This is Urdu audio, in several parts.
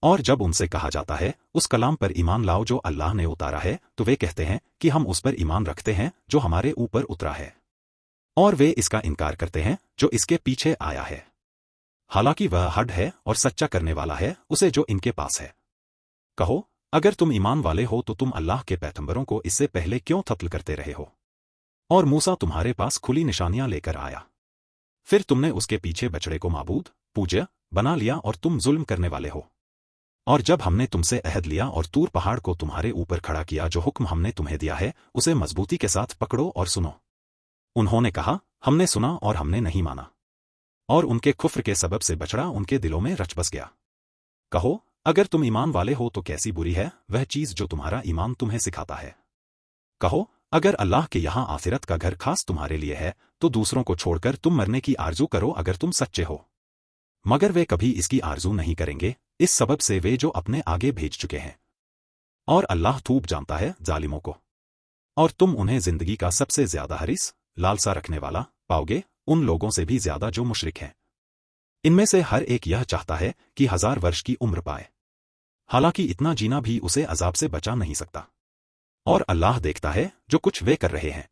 اور جب ان سے کہا جاتا ہے اس کلام پر ایمان لاؤ جو اللہ نے اتارا ہے تو وہ کہتے ہیں کہ ہم اس پر ایمان رکھتے ہیں جو ہمارے اوپر اترا ہے، اور وہ اس کا انکار کرتے ہیں جو اس کے پیچھے آیا ہے، حالانکہ وہ حق ہے اور سچا کرنے والا ہے اسے جو ان کے پاس ہے۔ کہو اگر تم ایمان والے ہو تو تم اللہ کے پیغمبروں کو اس سے پہلے کیوں قتل کرتے رہے ہو؟ اور موسیٰ تمہارے پاس کھلی نشانیاں لے کر آیا، پھر تم نے اس کے پیچھے بچڑے کو معبود پوجا بنا لیا اور تم ظلم کرنے والے ہو۔ اور جب ہم نے تم سے عہد لیا اور طور پہاڑ کو تمہارے اوپر کھڑا کیا جو حکم ہم نے تمہیں دیا ہے اسے مضبوطی کے ساتھ پکڑو اور سنو، انہوں نے کہا ہم نے سنا اور ہم نے نہیں مانا، اور ان کے کفر کے سبب سے بچڑا ان کے دلوں میں رچ بس گیا۔ کہو اگر تم ایمان والے ہو تو کیسی بری ہے وہ چیز جو تمہارا ایمان تمہیں سکھاتا ہے۔ کہو اگر اللہ کے یہاں آخرت کا گھر خاص تمہارے لیے ہے تو دوسروں کو چھوڑ کر تم مرنے کی آرزو کرو اگر تم سچے ہو، مگر وہ کبھی اس کی آرزو نہیں کریں گے اس سبب سے وہ جو اپنے آگے بھیج چکے ہیں، اور اللہ خوب جانتا ہے ظالموں کو۔ اور تم انہیں زندگی کا سب سے زیادہ حریص لالسا رکھنے والا پاؤ گے ان لوگوں سے بھی زیادہ جو مشرک ہیں، ان میں سے ہر ایک یہ چاہتا ہے کہ 1000 برس کی عمر پائے، حالانکہ اتنا جینا بھی اسے عذاب سے بچا نہیں سکتا، اور اللہ دیکھتا ہے جو کچھ وہ کر رہے ہیں۔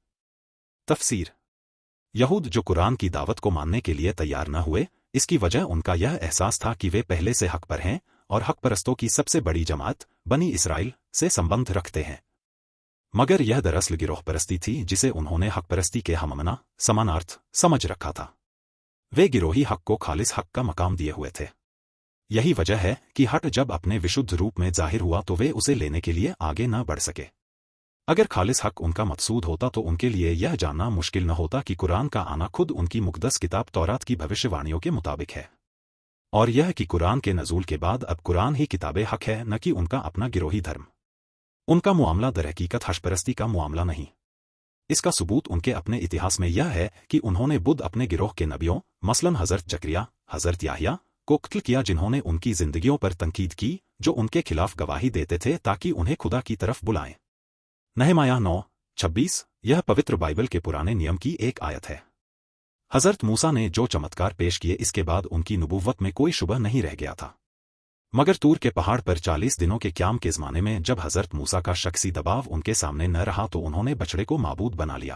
تفسیر: یہود جو قرآن کی دعوت کو ماننے کے لیے تیار نہ ہوئے اس کی وجہ ان کا یہ احساس تھا کہ وہ پہلے سے حق پر ہیں اور حق پرستوں کی سب سے بڑی جماعت بنی اسرائیل سے سمبندھ رکھتے ہیں، مگر یہ دراصل گروہ پرستی تھی جسے انہوں نے حق پرستی کے ہممنا سمانارتھ سمجھ رکھا تھا۔ وہ گروہی حق کو خالص حق کا مقام دیے ہوئے تھے۔ یہی وجہ ہے کہ حق جب اپنے وشدھ روپ میں ظاہر ہوا تو وہ اسے لینے کے لیے آگے نہ بڑھ سکے۔ اگر خالص حق ان کا مقصود ہوتا تو ان کے لیے یہ جاننا مشکل نہ ہوتا کہ قرآن کا آنا خود ان کی مقدس کتاب تورات کی بھوشیہ وانیوں کے مطابق ہے، اور یہ کہ قرآن کے نزول کے بعد اب قرآن ہی کتاب حق ہے نہ کہ ان کا اپنا گروہی دھرم۔ ان کا معاملہ در حقیقت حق پرستی کا معاملہ نہیں۔ اس کا ثبوت ان کے اپنے اتہاس میں یہ ہے کہ انہوں نے بدھ اپنے گروہ کے نبیوں مثلاً حضرت زکریا، حضرت یحییٰ کو قتل کیا جنہوں نے ان کی زندگیوں پر تنقید کی جو ان کے خلاف گواہی دیتے تھے تاکہ انہیں خدا کی طرف بلائیں۔ نہمایہ 9:26 یہ پوتر بائبل کے پرانے نیم کی ایک آیت ہے۔ حضرت موسیٰ نے جو چمتکار پیش کیے اس کے بعد ان کی نبوت میں کوئی شبہ نہیں رہ گیا تھا، مگر طور کے پہاڑ پر 40 دنوں کے قیام کے زمانے میں جب حضرت موسیٰ کا شخصی دباؤ ان کے سامنے نہ رہا تو انہوں نے بچڑے کو معبود بنا لیا۔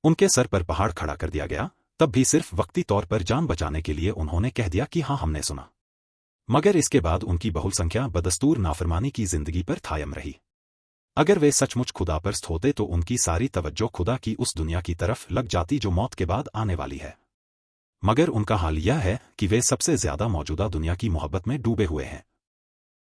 ان کے سر پر پہاڑ کھڑا کر دیا گیا، تب بھی صرف وقتی طور پر جان بچانے کے لیے انہوں نے کہہ دیا کہ ہاں ہم نے سنا، مگر اس کے بعد ان کی بہل سنکھیا بدستور نافرمانی کی زندگی پر قائم رہی۔ اگر وہ سچ مچ خدا پرست ہوتے تو ان کی ساری توجہ خدا کی اس دنیا کی طرف لگ جاتی جو موت کے بعد آنے والی ہے، مگر ان کا حال یہ ہے کہ وہ سب سے زیادہ موجودہ دنیا کی محبت میں ڈوبے ہوئے ہیں۔